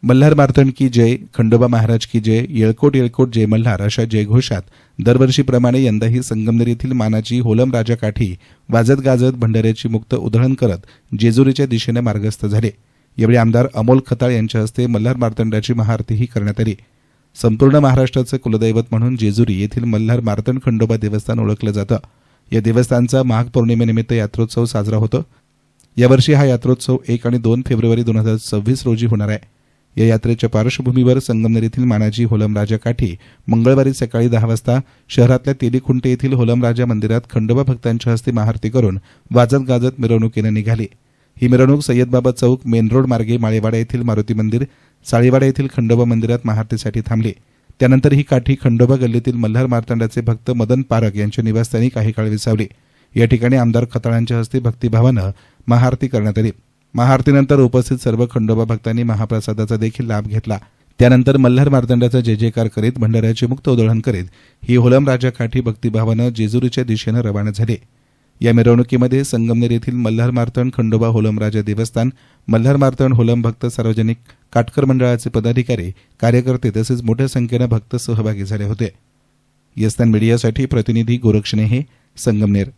मल्हार मार्तंड की जय, खंडोबा महाराज की जय, येळकोट येळकोट जय मल्हार अशा जयघोषात दरवर्षीप्रमाणे यंदाही संगमनेर येथील मानाची होलम राजा काठी वाजत गाजत भंडाऱ्याची मुक्त उधळण करत जेजुरीच्या दिशेने मार्गस्थ झाले। यावेळी आमदार अमोल खताळ यांच्या हस्ते मल्हार मार्तंडाची महाआरतीही करण्यात आली। संपूर्ण महाराष्ट्राचे कुलदैवत म्हणून जेजुरी येथील मल्हार मार्तंड खंडोबा देवस्थान ओळखलं जातं। या देवस्थानचा माघ पौर्णिमेनिमित्त यात्रोत्सव साजरा होतो। यावर्षी हा यात्रोत्सव 1 आणि 2 फेब्रुवारी 2026 रोजी होणार आहे। या यात्रेच्या पार्श्वभूमीवर संगमनेर येथील मानाची होलम राजा काठी मंगळवारी सकाळी 10 वाजता शहरातल्या तेलीखुंटे येथील होलम राजा मंदिरात खंडोबा भक्तांच्या हस्ते महाआरती करून वाजत गाजत मिरवणुकीने निघाली। ही मिरवणूक सय्यदबाबा चौक, मेन रोड मार्गे माळेवाडा येथील मारुती मंदिर, साळीवाडा येथील खंडोबा मंदिरात महाआरतीसाठी थांबली। त्यानंतर ही काठी खंडोबा गल्लीतील मल्हार मार्तंडाचे भक्त मदन पारख यांच्या निवासस्थानी काही काळ विसावली। या ठिकाणी आमदार खताळांच्या हस्ते भक्तिभावानं महाआरती करण्यात आली। महाआरतीनंतर उपस्थित सर्व खंडोबा भक्तांनी महाप्रसादाचा देखील लाभ घेतला। त्यानंतर मल्हार मार्तंडाचा जय जयकार करीत भंडाऱ्याची मुक्त उधळण करीत ही होलम राजा काठी भक्तिभावानं जेजुरीच्या दिशेने रवाना झाले। या मिरवणुकीमध्ये संगमनेर येथील मल्हार मार्तंड खंडोबा होलम राजा देवस्थान, मल्हार मार्तंड होलम भक्त सार्वजनिक काटकर मंडळाचे पदाधिकारी, कार्यकर्ते तसेच मोठ्या संख्येने भक्त सहभागी झाले होते। यस्तान मीडियासाठी प्रतिनिधी गोरक्षणे, संगमनेर।